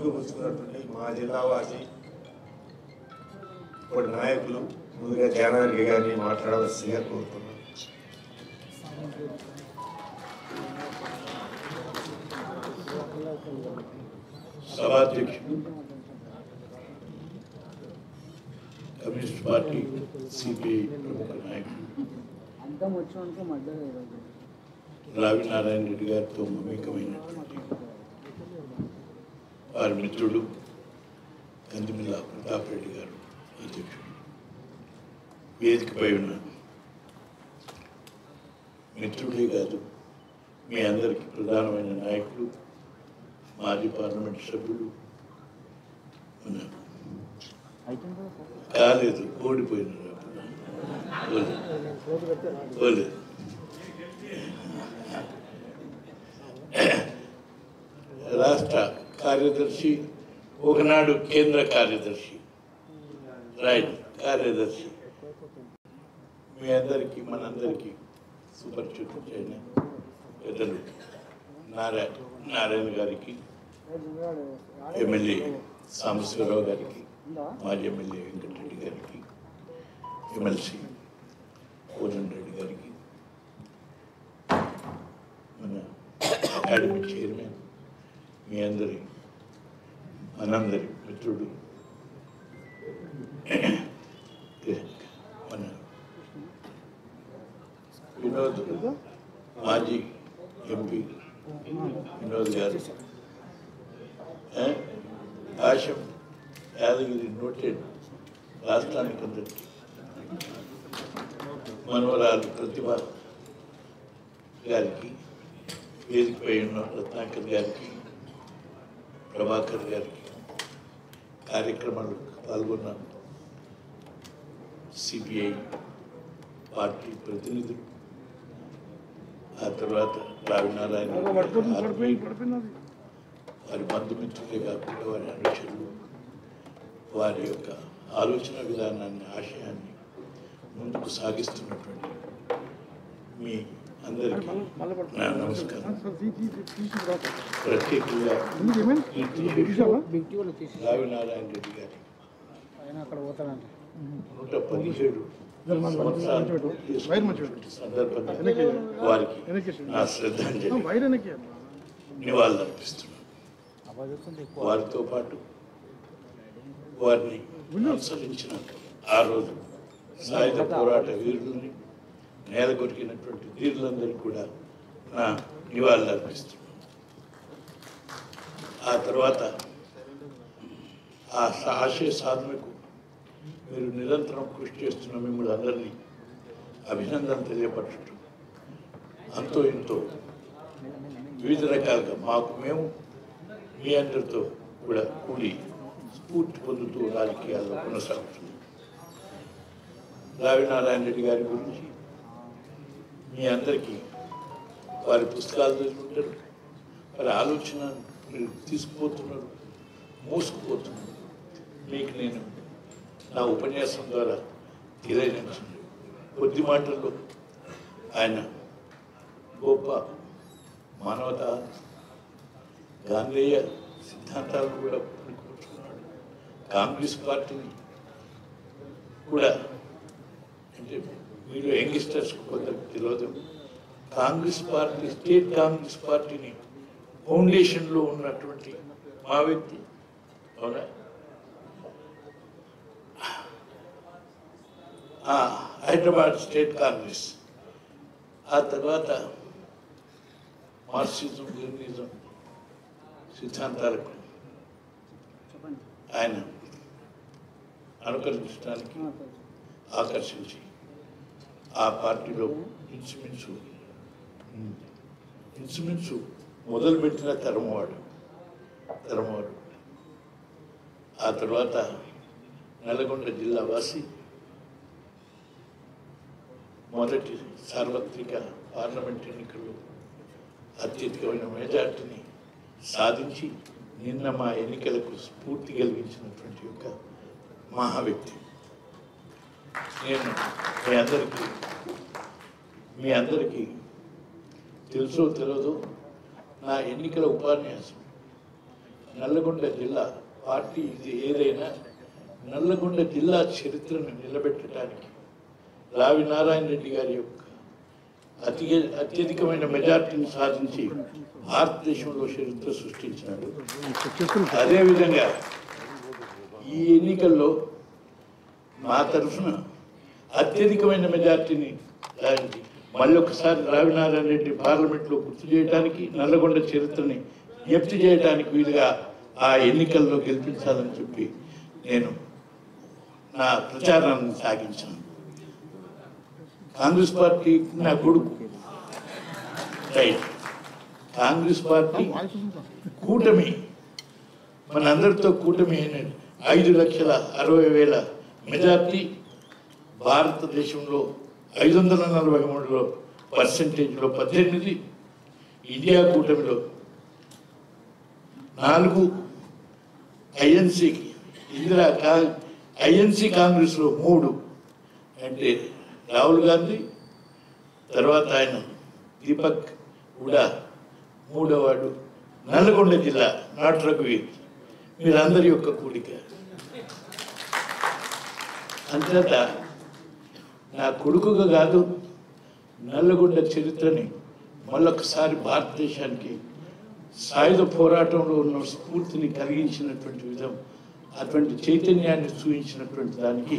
పుచ్చుకున్నటువంటి మా జిల్లా వాసి ఇప్పుడు నాయకులు ముందుగా జానారెడ్డి గారిని మాట్లాడవలసిందిగా కోరుతున్నాను. సభాధ్యక్షుడు కమ్యూనిస్ట్ పార్టీ సిపిఐ ప్రముఖ నాయకుడు రావినారాయణ రెడ్డి గారితో మమేకమైనటువంటి వారి మిత్రుడు కందిమిల్ల ప్రతాప్ రెడ్డి గారు అధ్యక్షుడు, వేదికపై ఉన్న మిత్రుడే కాదు మీ అందరికీ ప్రధానమైన నాయకులు, మాజీ పార్లమెంట్ సభ్యులు ఉన్నారు. కాలేదు, ఓడిపోయినారు. రాష్ట్ర కార్యదర్శి, ఒకనాడు కేంద్ర కార్యదర్శి, రైట్ కార్యదర్శి, మీ అందరికీ మనందరికీ సుపరిచితులైన పెద్దలు నారాయణ గారికి, ఎమ్మెల్యే సాంబశివరావు గారికి, మాజీ ఎమ్మెల్యే వెంకటరెడ్డి గారికి, ఎమ్మెల్సీ కోదండ రెడ్డి గారికి, మన అకాడమీ చైర్మన్, మీ అందరి మనందరి మిత్రుడు మన వినోద్, మాజీ ఎంపీ వినోద్ గారు, ఆశం యాదగిరి నోటెడ్ రాష్ట్రానికి అందరికీ, మనవరాలు ప్రతిభ గారికి, వేదికపై ఉన్న రత్నాకర్ గారికి, ప్రభాకర్ గారికి, కార్యక్రమాలు పాల్గొన్న సిపిఐ పార్టీ ప్రతినిధులు, ఆ తర్వాత రావినారాయణ వారి బంధుమిత్రులే కాకుండా వారి అనుచరులు, వారి యొక్క ఆలోచన విధానాన్ని, ఆశయాన్ని ముందుకు సాగిస్తున్నటువంటి మీ అందరికీ నా నమస్కారం. ప్రత్యేకంగా రావినారాయణ రెడ్డి గారి 117 సందర్భంగా వారికి నా శ్రద్ధాంజలి నివాళులు అర్పిస్తున్నాను. వారితో పాటు వారిని అనుసరించిన ఆ రోజు సాయుధ పోరాట వీరులని, నేల కొరికినటువంటి వీరులందరికీ కూడా నా నివాళులు అర్పిస్తున్నాను. ఆ తర్వాత ఆ ఆశయ సాధనకు మీరు నిరంతరం కృషి చేస్తున్న మిమ్మల్ని అందరినీ అభినందన తెలియపరచడం, అంతో ఎంతో వివిధ రకాలుగా మేము మీ అందరితో కూడా కూడి స్ఫూర్తి పొందుతూ రాజకీయాల్లో కొనసాగుతుంది. రావినారాయణ రెడ్డి గారి గురించి మీ అందరికీ వారి పుస్తకాలు చదువుతుంటారు, వారి ఆలోచన మీరు తీసుకుపోతున్నారు, మోసుకుపోతున్నారు. మీకు నేను నా ఉపన్యాసం ద్వారా తెలియజేస్తుంది. కొద్ది మాటల్లో ఆయన గొప్ప మానవత, గాంధేయ సిద్ధాంతాలను కూడా పుణుకుపుచ్చుకున్నాడు. కాంగ్రెస్ పార్టీని కూడా, అంటే మీరు యంగ్స్టర్స్ కొందరికి తెలియదు, కాంగ్రెస్ పార్టీ, స్టేట్ కాంగ్రెస్ పార్టీని ఫౌండేషన్లో ఉన్నటువంటి మా వ్యక్తి, అవునా, హైదరాబాద్ స్టేట్ కాంగ్రెస్, ఆ తర్వాత మార్క్సిజం లెనినిజం సిద్ధాంతాలకు ఆయన అనుకరించడానికి ఆకర్షించి ఆ పార్టీలో ఇంచుమించు మొదలుపెట్టిన తరమవాడు. ఆ తర్వాత నల్గొండ జిల్లా వాసి, మొదటి సార్వత్రిక పార్లమెంట్ ఎన్నికల్లో అత్యధికమైన మెజార్టీని సాధించి నిన్న మా ఎన్నికలకు స్ఫూర్తి కలిగించినటువంటి యొక్క మహా వ్యక్తి. నేను మీ అందరికీ తెలుసో తెలియదో నా ఎన్నికల ఉపన్యాసం నల్లగొండ జిల్లా పార్టీ ఇది ఏదైనా నల్లగొండ జిల్లా చరిత్రను నిలబెట్టడానికి రావి నారాయణ రెడ్డి గారి యొక్క అత్యధికమైన మెజార్టీని సాధించి భారతదేశంలో చరిత్ర సృష్టించినాడు. అదేవిధంగా ఈ ఎన్నికల్లో మా తరఫున అత్యధికమైన మెజార్టీని సాధించి మళ్ళొకసారి రావి నారాయణ రెడ్డి పార్లమెంట్లో గుర్తు చేయడానికి నల్లగొండ చరిత్రని జ్ఞప్తి చేయడానికి వీలుగా ఆ ఎన్నికల్లో గెలిపించాలని చెప్పి నేను నా ప్రచారాన్ని సాగించాను. కాంగ్రెస్ పార్టీ నా కొడుకు రైట్, కాంగ్రెస్ పార్టీ కూటమి మనందరితో కూటమి అయిన 5,60,000 మెజార్టీ భారతదేశంలో 543లో పర్సెంటేజ్లో 18, ఇండియా కూటమిలో 4, ఐఎన్సీ కాంగ్రెస్లో 3, అంటే రాహుల్ గాంధీ తర్వాత ఆయన దీపక్ కూడా 3వ వాడు. నల్లగొండ జిల్లా నాట్ రఘువీర్ మీరందరి యొక్క కూడిక. అంతేత నా కొడుకుగా కాదు, నల్లగొండ చరిత్రని మళ్ళొకసారి భారతదేశానికి సాయుధ పోరాటంలో ఉన్న స్ఫూర్తిని కలిగించినటువంటి విధం, అటువంటి చైతన్యాన్ని చూపించినటువంటి దానికి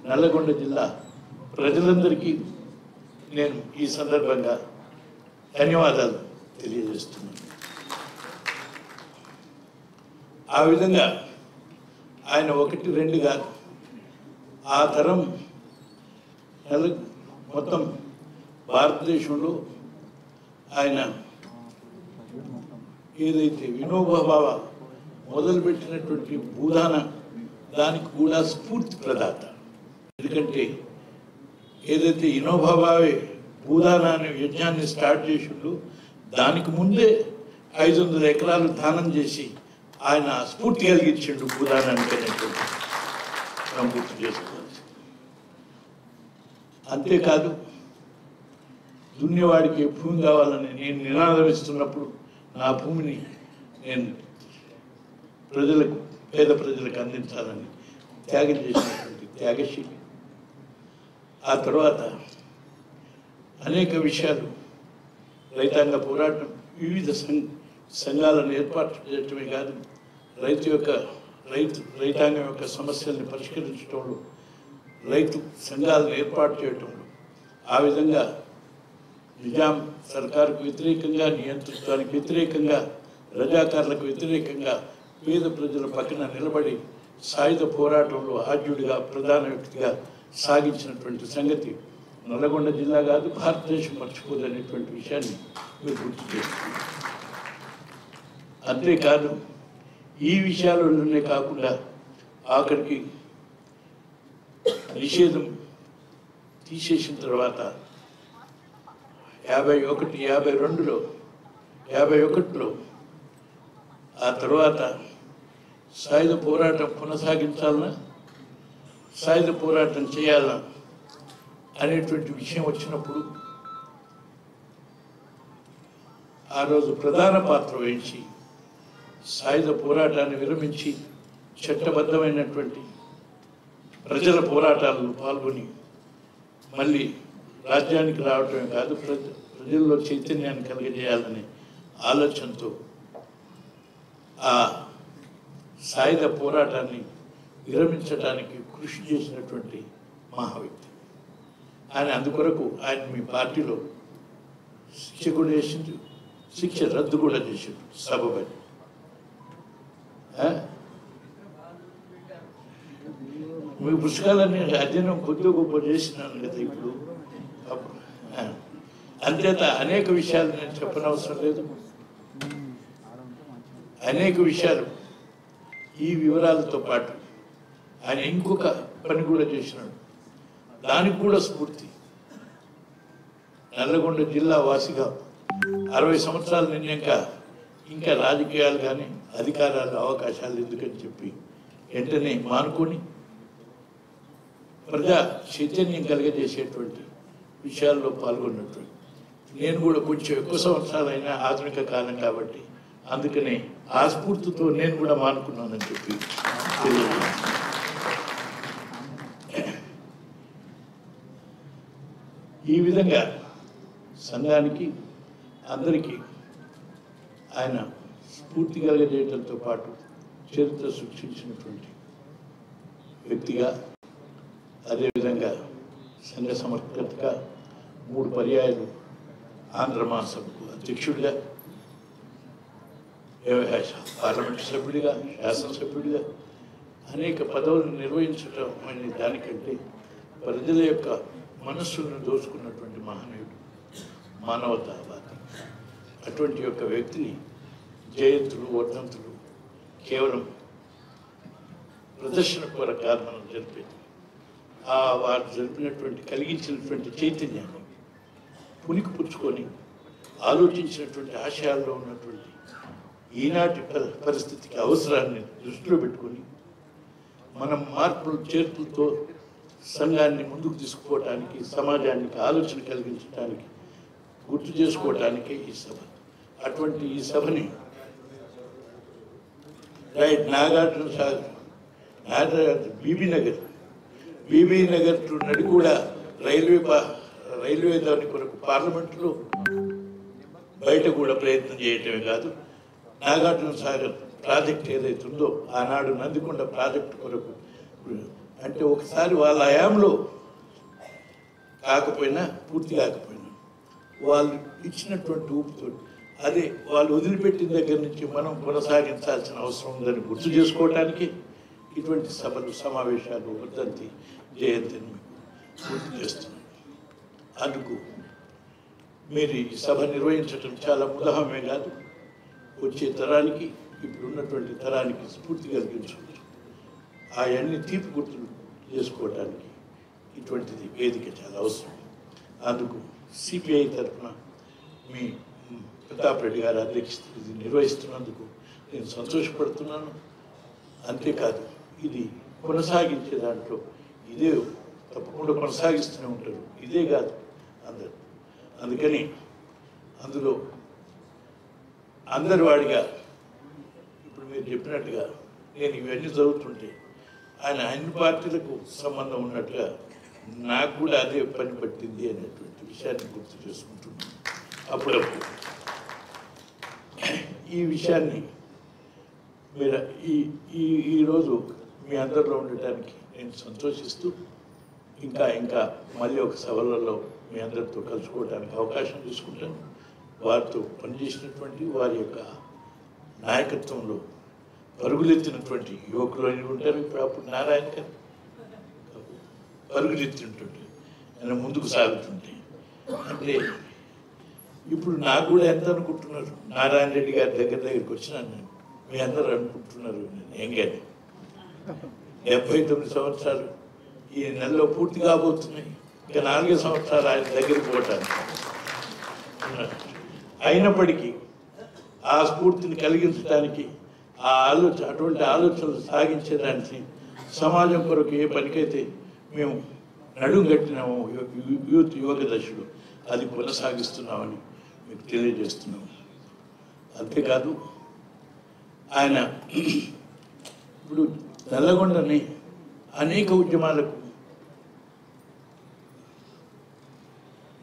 నల్లగొండ జిల్లా ప్రజలందరికీ నేను ఈ సందర్భంగా ధన్యవాదాలు తెలియజేస్తున్నాను. ఆ విధంగా ఆయన 1, 2 కాదు, ఆ తరం మొత్తం భారతదేశంలో ఆయన ఏదైతే వినోబా మొదలుపెట్టినటువంటి భూదాన దానికి కూడా స్ఫూర్తి ప్రదాత. ఎందుకంటే ఏదైతే వినోబా భావే భూదాన అనే యజ్ఞాన్ని స్టార్ట్ చేసిండు, దానికి ముందే 500 ఎకరాలు దానం చేసి ఆయన స్ఫూర్తి కలిగించిండు భూదానానికి అనేటువంటి మనం గుర్తు చేసుకోవాలి. అంతేకాదు దున్నేవాడికి భూమి కావాలని నేను నినాదం ఇస్తున్నప్పుడు నా భూమిని నేను పేద ప్రజలకు అందించాలని త్యాగం చేసినటువంటి త్యాగశీలి. ఆ తర్వాత అనేక విషయాలు, రైతాంగ పోరాటం, వివిధ సంఘాలను ఏర్పాటు చేయటమే కాదు, రైతాంగం యొక్క సమస్యల్ని పరిష్కరించడంలో రైతు సంఘాలను ఏర్పాటు చేయటంలో, ఆ విధంగా నిజాం సర్కారుకు వ్యతిరేకంగా, నియంతృత్వానికి వ్యతిరేకంగా, రజాకారులకు వ్యతిరేకంగా పేద ప్రజల పక్కన నిలబడి సాయుధ పోరాటంలో ఆద్యుడిగా ప్రధాన వ్యక్తిగా సాగించినటువంటి సంగతి నల్లగొండ జిల్లా కాదు, భారతదేశం మర్చిపోదనేటువంటి విషయాన్ని మీరు గుర్తు చేస్తున్నారు. అంతేకాదు ఈ విషయాలలోనే కాకుండా ఆఖరికి నిషేధం తీసేసిన తర్వాత 51లో ఆ తర్వాత సాయుధ పోరాటం కొనసాగించాలన్నా, సాయుధ పోరాటం చేయాలన్నా అనేటువంటి విషయం వచ్చినప్పుడు ఆ రోజు ప్రధాన పాత్ర వహించి సాయుధ పోరాటాన్ని విరమించి చట్టబద్ధమైనటువంటి ప్రజల పోరాటాలలో పాల్గొని మళ్ళీ రాజ్యానికి రావటమే కాదు, ప్రజల్లో చైతన్యాన్ని కలిగజేయాలనే ఆలోచనతో ఆ సాయుధ పోరాటాన్ని విరమించడానికి కృషి చేసినటువంటి మహావ్యక్తి ఆయన. అందుకొరకు ఆయన మీ పార్టీలో శిక్ష కూడా చేసిండు, శిక్ష రద్దు కూడా చేసిండు సభపడి. మీ పుస్తకాలన్నీ అధ్యయనం కొద్దిగా గొప్ప చేసినాను కదా ఇప్పుడు. అంతేత అనేక విషయాలు నేను చెప్పనవసరం లేదు. అనేక విషయాలు ఈ వివరాలతో పాటు ఆయన ఇంకొక పని కూడా చేసినాడు, దానికి కూడా స్ఫూర్తి. నల్లగొండ జిల్లా వాసిగా 60 సంవత్సరాలు నిన్నాక ఇంకా రాజకీయాలు కానీ అధికారాలు అవకాశాలు ఎందుకని చెప్పి వెంటనే మానుకొని ప్రజా చైతన్యం కలిగజేసేటువంటి విషయాల్లో పాల్గొన్నటువంటి నేను కూడా కొంచెం ఎక్కువ సంవత్సరాలైనా ఆధునిక కాలం కాబట్టి అందుకనే ఆ స్ఫూర్తితో నేను కూడా మానుకున్నానని చెప్పి తెలియజేస్తాను. ఈ విధంగా సంఘానికి అందరికీ ఆయన స్ఫూర్తి కలిగజేయడంతో పాటు చరిత్ర సృష్టించినటువంటి వ్యక్తిగా, అదేవిధంగా సంఘ సమర్థతగా 3 పర్యాయాలు ఆంధ్ర మహాసభకు అధ్యక్షుడిగా, పార్లమెంటు సభ్యుడిగా, శాసనసభ్యుడిగా అనేక పదవులను నిర్వహించడం అనే దానికంటే ప్రజల యొక్క మనస్సులను దోచుకున్నటువంటి మహనీయుడు, మానవతావాది. అటువంటి యొక్క వ్యక్తిని జయంతులు, వర్ధంతులు కేవలం ప్రదర్శన కొరకు మనం జరిపేది. వారు జరిపినటువంటి కలిగించినటువంటి చైతన్యాన్ని పునికి పుచ్చుకొని ఆలోచించినటువంటి ఆశయాల్లో ఉన్నటువంటి ఈనాటి పరిస్థితికి అవసరాన్ని దృష్టిలో పెట్టుకొని మనం మార్పులు చేర్పులతో సంఘాన్ని ముందుకు తీసుకుపోవటానికి, సమాజానికి ఆలోచన కలిగించడానికి, గుర్తు చేసుకోవటానికి ఈ సభ. అటువంటి ఈ సభని నాగార్జున సాగర్, బీబీ నగర్ టు నడిగూడ రైల్వే దాని కొరకు పార్లమెంటులో బయట కూడా ప్రయత్నం చేయటమే కాదు, నాగార్జున సాగర్ ప్రాజెక్ట్ ఏదైతే ఉందో ఆనాడు నందికొండ ప్రాజెక్టు కొరకు, అంటే ఒకసారి వాళ్ళ హయాంలో కాకపోయినా, పూర్తి కాకపోయినా వాళ్ళు ఇచ్చినటువంటి ఊపుతో అదే వాళ్ళు వదిలిపెట్టిన దగ్గర నుంచి మనం కొనసాగించాల్సిన అవసరం ఉందని గుర్తు చేసుకోవటానికి ఇటువంటి సభలు, సమావేశాలు, వర్ధంతి, జయంతిని పూర్తి చేస్తున్నాం. అందుకు మీరు ఈ సభ నిర్వహించడం చాలా ఉదాహరణమే కాదు, వచ్చే తరానికి, ఇప్పుడున్నటువంటి తరానికి స్ఫూర్తి కలిగించవచ్చు. అవన్నీ తీపి గుర్తులు చేసుకోవడానికి ఇటువంటిది వేదిక చాలా అవసరం. అందుకు సిపిఐ తరఫున మీ ప్రతాప్ రెడ్డి గారు అధ్యక్షత ఇది నిర్వహిస్తున్నందుకు నేను సంతోషపడుతున్నాను. అంతేకాదు, ఇది కొనసాగించే దాంట్లో ఇదే తప్పకుండా కొనసాగిస్తూనే ఉంటారు, ఇదే కాదు అందరు. అందుకని అందులో అందరి వాడిగా ఇప్పుడు మీరు చెప్పినట్టుగా నేను ఇవన్నీ చదువుతుంటే ఆయన అన్ని పార్టీలకు సంబంధం ఉన్నట్టుగా నాకు కూడా అదే పని పట్టింది అనేటువంటి విషయాన్ని గుర్తు చేసుకుంటున్నాను అప్పుడప్పుడు. ఈ విషయాన్ని మీరు ఈరోజు మీ అందరిలో ఉండటానికి నేను సంతోషిస్తూ, ఇంకా మళ్ళీ ఒక సభలలో మీ అందరితో కలుసుకోవడానికి అవకాశం తీసుకుంటాను. వారితో పనిచేసినటువంటి వారి యొక్క నాయకత్వంలో పరుగులెత్తినటువంటి యువకులు అని ఉంటారు. ఇప్పుడు అప్పుడు నారాయణ గారు పరుగులెత్తినటువంటి ఆయన ముందుకు సాగుతుంటే, అంటే ఇప్పుడు నాకు కూడా ఎంత అనుకుంటున్నారు, నారాయణ రెడ్డి గారి దగ్గరికి వచ్చినాను నేను, మీ అందరూ అనుకుంటున్నారు నేను ఏం కానీ 79 సంవత్సరాలు ఈ నెలలో పూర్తి కాబోతున్నాయి. ఇక 4 సంవత్సరాలు ఆయన దగ్గరికి పోవటానికి. అయినప్పటికీ ఆ స్ఫూర్తిని కలిగించడానికి, అటువంటి ఆలోచనలు సాగించేదానికి, సమాజం కొరకు ఏ పనికైతే మేము నడుం కట్టినామో యువక దశలో అది కొనసాగిస్తున్నామని మీకు తెలియజేస్తున్నాము. అంతేకాదు, ఆయన ఇప్పుడు నల్లగొండని అనేక ఉద్యమాలకు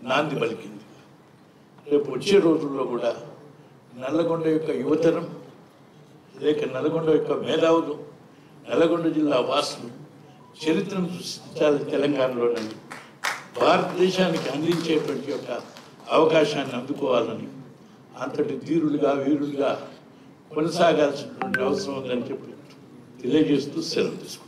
నాంది పలికింది. రేపు వచ్చే రోజుల్లో కూడా నల్లగొండ యొక్క యువతరం, లేక నల్లగొండ యొక్క మేధావులు, నల్లగొండ జిల్లా వాసులు చరిత్రను సృష్టించాలి తెలంగాణలోనని, భారతదేశానికి అందించేటువంటి యొక్క అవకాశాన్ని అందుకోవాలని, అంతటి ధీరులుగా, వీరులుగా కొనసాగాల్సినటువంటి అవసరం ఉందని చెప్పి తెలియజేస్తూ సెలవు తీసుకుంటాం.